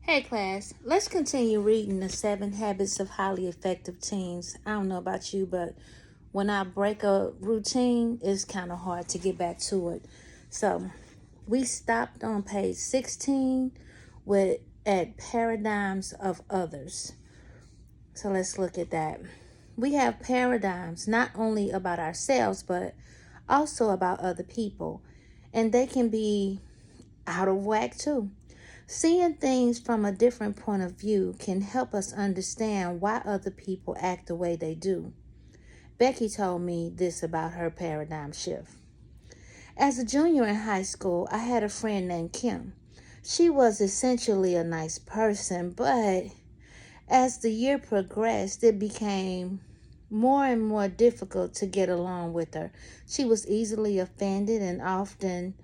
Hey class, let's continue reading the 7 Habits of Highly Effective Teens. I don't know about you, but when I break a routine, it's kind of hard to get back to it. So we stopped on page 16 at paradigms of others. So let's look at that. We have paradigms not only about ourselves, but also about other people. And they can be out of whack too. Seeing things from a different point of view can help us understand why other people act the way they do. Becky told me this about her paradigm shift. As a junior in high school, I had a friend named Kim. She was essentially a nice person, but as the year progressed, it became more and more difficult to get along with her. She was easily offended and often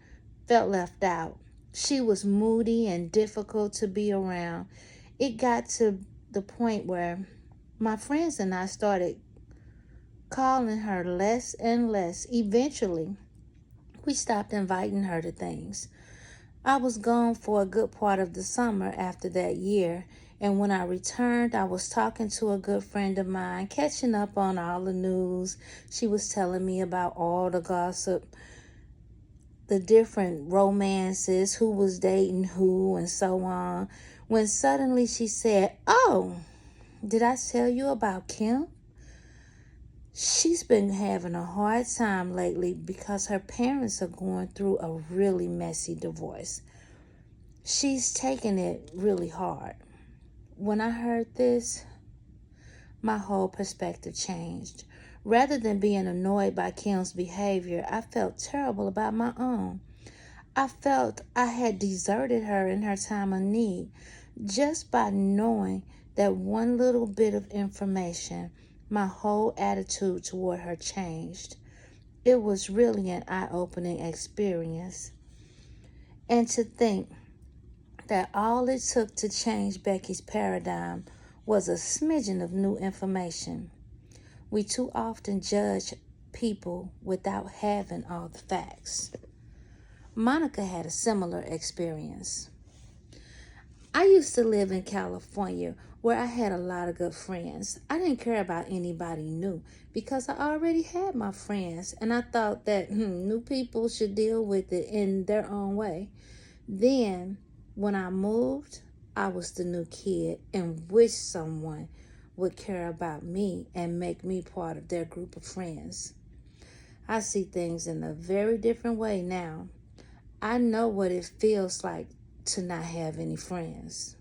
felt left out. She was moody and difficult to be around. It got to the point where my friends and I started calling her less and less. Eventually, we stopped inviting her to things. I was gone for a good part of the summer after that year, and when I returned, I was talking to a good friend of mine, catching up on all the news. She was telling me about all the gossip, the different romances, who was dating who, and so on, when suddenly she said, "Oh, did I tell you about Kim? She's been having a hard time lately because her parents are going through a really messy divorce. She's taking it really hard." When I heard this, my whole perspective changed. Rather than being annoyed by Kim's behavior, I felt terrible about my own. I felt I had deserted her in her time of need. Just by knowing that one little bit of information, my whole attitude toward her changed. It was really an eye-opening experience. And to think that all it took to change Becky's paradigm was a smidgen of new information. We too often judge people without having all the facts. Monica had a similar experience. I used to live in California where I had a lot of good friends. I didn't care about anybody new because I already had my friends, and I thought that new people should deal with it in their own way. Then, when I moved, I was the new kid and wished someone would care about me and make me part of their group of friends. I see things in a very different way now. I know what it feels like to not have any friends.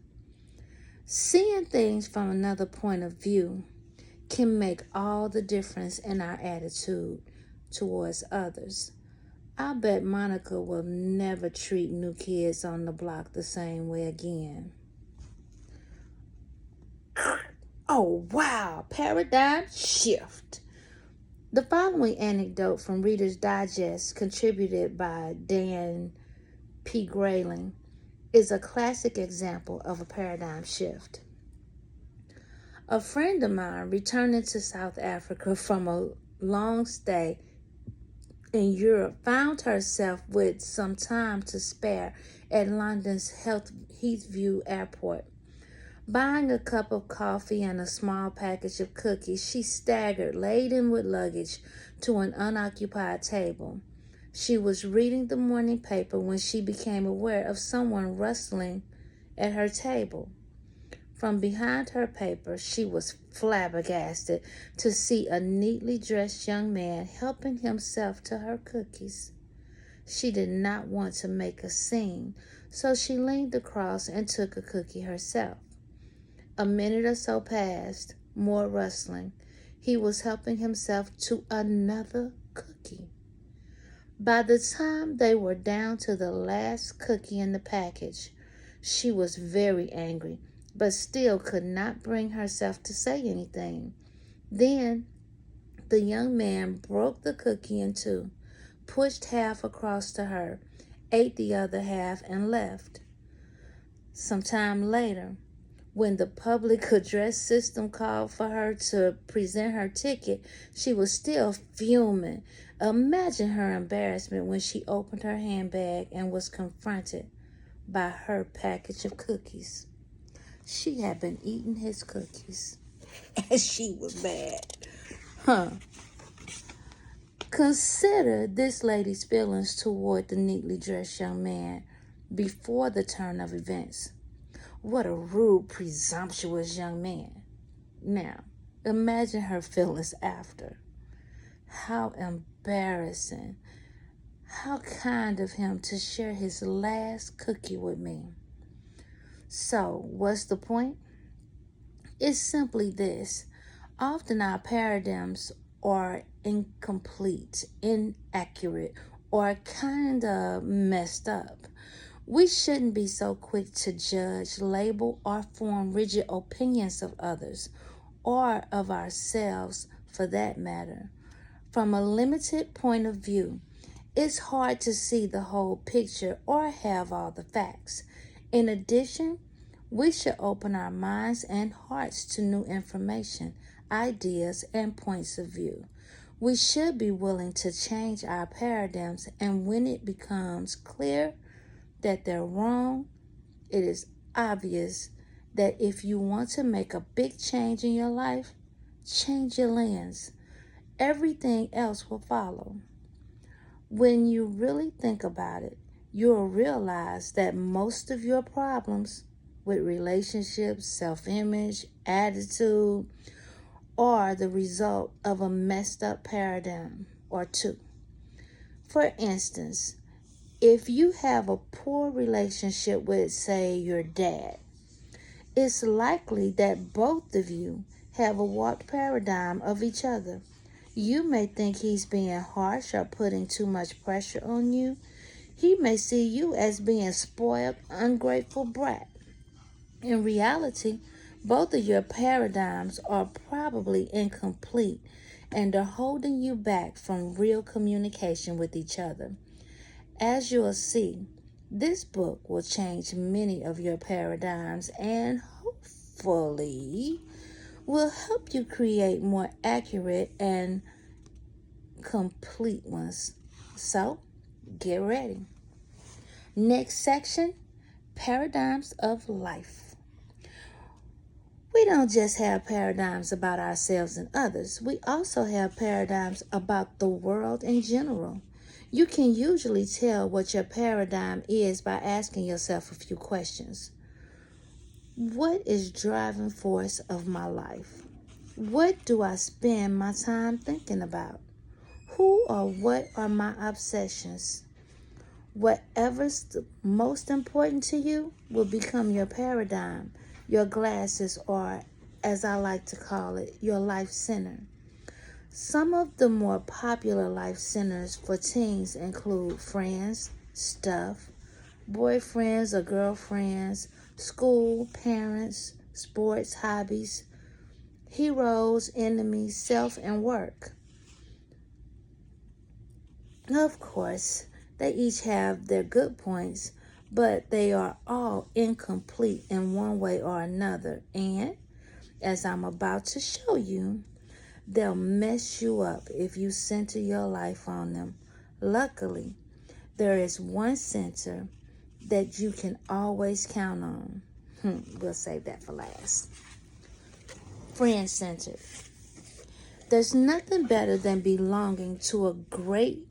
Seeing things from another point of view can make all the difference in our attitude towards others. I bet Monica will never treat new kids on the block the same way again. Oh, wow, paradigm shift. The following anecdote from Reader's Digest, contributed by Dan P. Grayling, is a classic example of a paradigm shift. A friend of mine returning to South Africa from a long stay in Europe found herself with some time to spare at London's Heathrow Airport. Buying a cup of coffee and a small package of cookies, she staggered, laden with luggage, to an unoccupied table. She was reading the morning paper when she became aware of someone rustling at her table. From behind her paper, she was flabbergasted to see a neatly dressed young man helping himself to her cookies. She did not want to make a scene, so she leaned across and took a cookie herself. A minute or so passed, more rustling. He was helping himself to another cookie. By the time they were down to the last cookie in the package, she was very angry, but still could not bring herself to say anything. Then the young man broke the cookie in two, pushed half across to her, ate the other half, and left. Some time later, when the public address system called for her to present her ticket, she was still fuming. Imagine her embarrassment when she opened her handbag and was confronted by her package of cookies. She had been eating his cookies. And she was bad. Huh. Consider this lady's feelings toward the neatly dressed young man before the turn of events. What a rude, presumptuous young man. Now, imagine her feelings after. How embarrassing. How kind of him to share his last cookie with me. So, what's the point? It's simply this. Often our paradigms are incomplete, inaccurate, or kind of messed up. We shouldn't be so quick to judge, label, or form rigid opinions of others, or of ourselves for that matter. From a limited point of view, it's hard to see the whole picture or have all the facts. In addition, we should open our minds and hearts to new information, ideas, and points of view. We should be willing to change our paradigms, and when it becomes clear that they're wrong, it is obvious that if you want to make a big change in your life, change your lens. Everything else will follow. When you really think about it, you'll realize that most of your problems with relationships, self-image, attitude, are the result of a messed up paradigm or two. For instance, if you have a poor relationship with, say, your dad, it's likely that both of you have a warped paradigm of each other. You may think he's being harsh or putting too much pressure on you. He may see you as being spoiled, ungrateful brat. In reality, both of your paradigms are probably incomplete and are holding you back from real communication with each other. As you'll see, this book will change many of your paradigms and hopefully will help you create more accurate and complete ones. So, get ready. Next section, paradigms of life. We don't just have paradigms about ourselves and others. We also have paradigms about the world in general. You can usually tell what your paradigm is by asking yourself a few questions. What is driving force of my life? What do I spend my time thinking about? Who or what are my obsessions? Whatever's the most important to you will become your paradigm, your glasses, or, as I like to call it, your life center. Some of the more popular life centers for teens include friends, stuff, boyfriends or girlfriends, school, parents, sports, hobbies, heroes, enemies, self, and work. Of course, they each have their good points, but they are all incomplete in one way or another. And, as I'm about to show you, they'll mess you up if you center your life on them. Luckily, there is one center that you can always count on. We'll save that for last. Friend-centered. There's nothing better than belonging to a great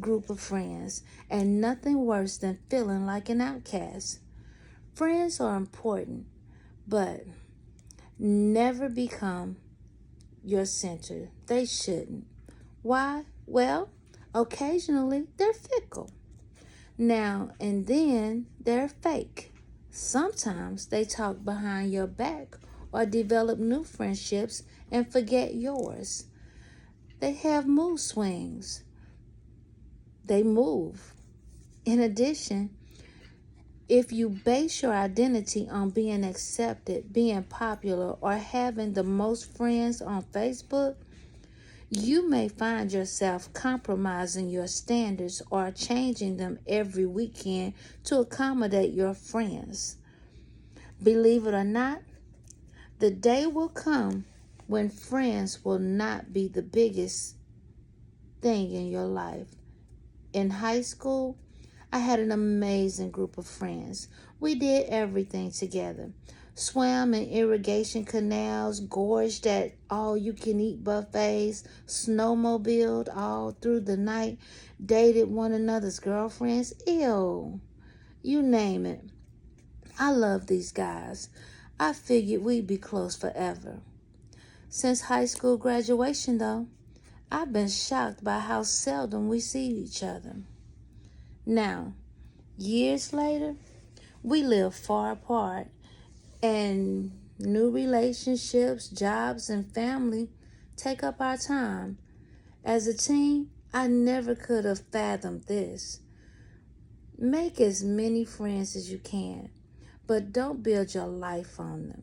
group of friends, and nothing worse than feeling like an outcast. Friends are important, but never become your center. They shouldn't. Why? Well, occasionally they're fickle. Now and then they're fake. Sometimes they talk behind your back or develop new friendships and forget yours. They have mood swings. They move. In addition, if you base your identity on being accepted, being popular, or having the most friends on Facebook, you may find yourself compromising your standards or changing them every weekend to accommodate your friends. Believe it or not, the day will come when friends will not be the biggest thing in your life. In high school, I had an amazing group of friends. We did everything together. swam in irrigation canals, gorged at all-you-can-eat buffets, snowmobiled all through the night, dated one another's girlfriends. Ew, you name it. I love these guys. I figured we'd be close forever. Since high school graduation, though, I've been shocked by how seldom we see each other. Now, years later, we live far apart, and new relationships, jobs, and family take up our time. As a teen, I never could have fathomed this. Make as many friends as you can, but don't build your life on them.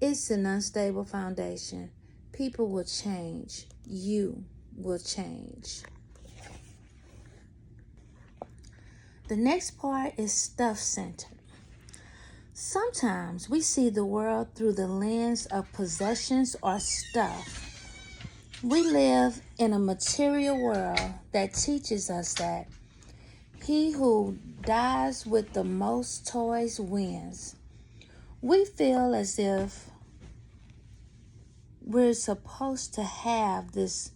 It's an unstable foundation. People will change. You will change. The next part is stuff-centered. Sometimes we see the world through the lens of possessions or stuff. We live in a material world that teaches us that he who dies with the most toys wins. We feel as if we're supposed to have this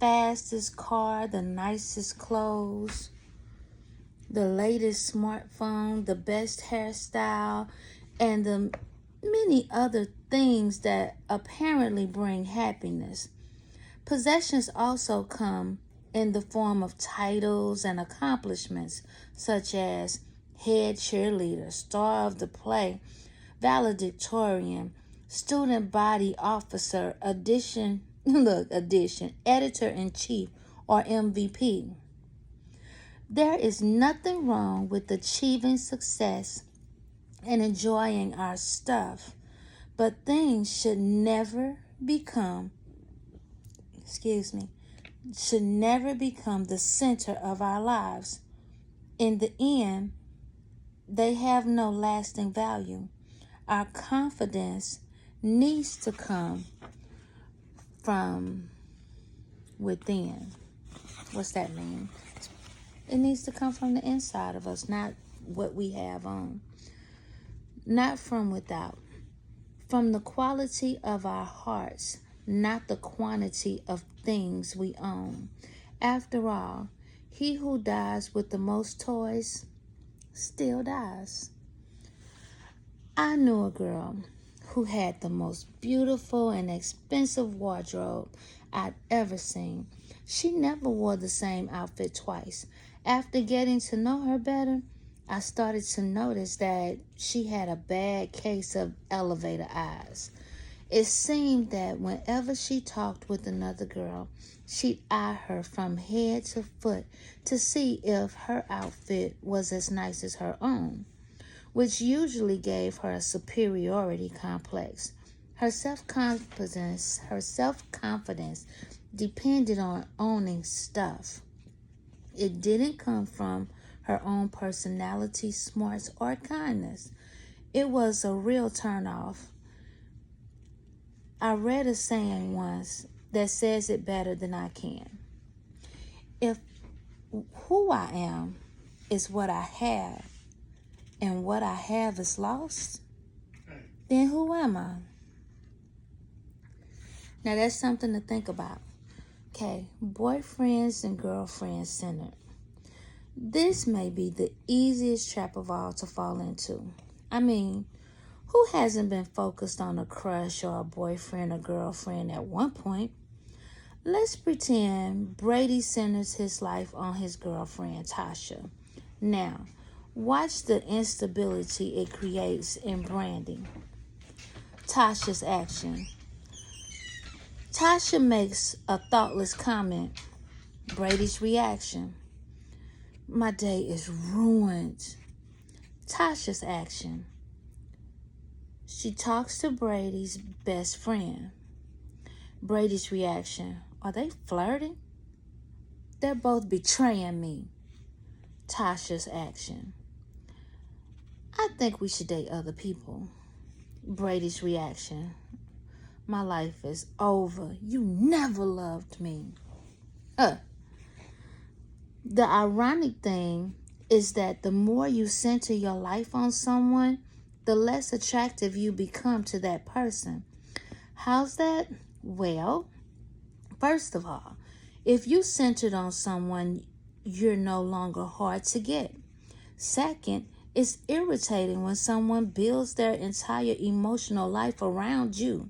fastest car, the nicest clothes, the latest smartphone, the best hairstyle, and the many other things that apparently bring happiness. Possessions also come in the form of titles and accomplishments, such as head cheerleader, star of the play, valedictorian, student body officer, editor-in-chief, or MVP. There is nothing wrong with achieving success and enjoying our stuff, but things should never become the center of our lives. In the end, they have no lasting value. Our confidence needs to come from within. What's that mean? It needs to come from the inside of us, not what we have on. Not from without. From the quality of our hearts, not the quantity of things we own. After all, he who dies with the most toys still dies. I knew a girl who had the most beautiful and expensive wardrobe I'd ever seen. She never wore the same outfit twice. After getting to know her better, I started to notice that she had a bad case of elevator eyes. It seemed that whenever she talked with another girl, she'd eye her from head to foot to see if her outfit was as nice as her own, which usually gave her a superiority complex. Her self-confidence depended on owning stuff. It didn't come from her own personality, smarts, or kindness. It was a real turnoff. I read a saying once that says it better than I can. If who I am is what I have, and what I have is lost, then who am I? Now that's something to think about. Okay, boyfriends and girlfriends centered. This may be the easiest trap of all to fall into. I mean, who hasn't been focused on a crush or a boyfriend or girlfriend at one point? Let's pretend Brady centers his life on his girlfriend, Tasha. Now, watch the instability it creates in branding. Tasha's action. Tasha makes a thoughtless comment. Brady's reaction. My day is ruined. Tasha's action. She talks to Brady's best friend. Brady's reaction. Are they flirting? They're both betraying me. Tasha's action. I think we should date other people. Brady's reaction. My life is over. You never loved me. The ironic thing is that the more you center your life on someone, the less attractive you become to that person. How's that? Well, first of all, if you centered on someone, you're no longer hard to get. Second, it's irritating when someone builds their entire emotional life around you,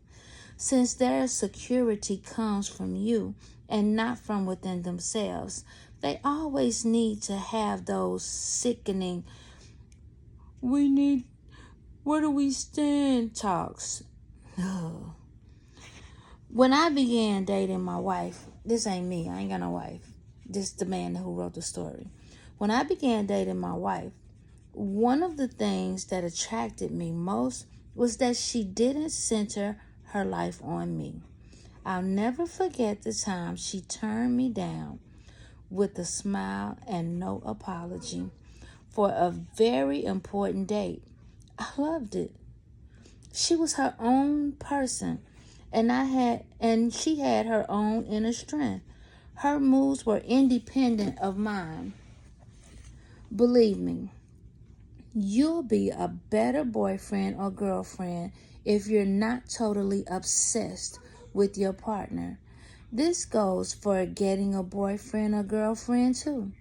since their security comes from you and not from within themselves. They always need to have those sickening, where do we stand talks. Ugh. When I began dating my wife, this ain't me, I ain't got no wife. This is the man who wrote the story. When I began dating my wife, one of the things that attracted me most was that she didn't center her life on me. I'll never forget the time she turned me down with a smile and no apology for a very important date. I loved it. She was her own person, and she had her own inner strength. Her moves were independent of mine. Believe me, you'll be a better boyfriend or girlfriend if you're not totally obsessed with your partner. This goes for getting a boyfriend or girlfriend too.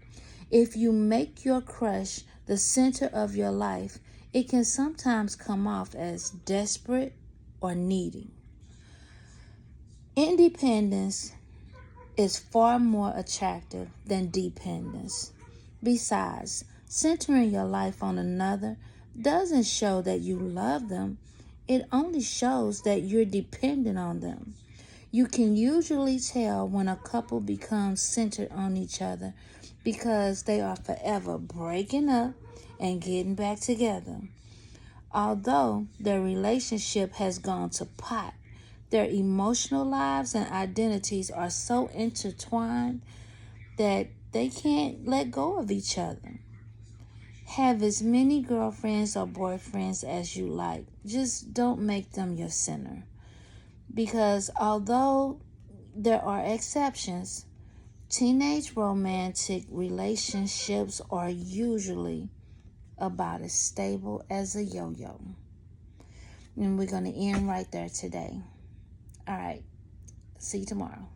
If you make your crush the center of your life, it can sometimes come off as desperate or needy. Independence is far more attractive than dependence. Besides, centering your life on another doesn't show that you love them. It only shows that you're dependent on them. You can usually tell when a couple becomes centered on each other because they are forever breaking up and getting back together. Although their relationship has gone to pot, their emotional lives and identities are so intertwined that they can't let go of each other. Have as many girlfriends or boyfriends as you like. Just don't make them your center. Because although there are exceptions, teenage romantic relationships are usually about as stable as a yo-yo. And we're going to end right there today. All right. See you tomorrow.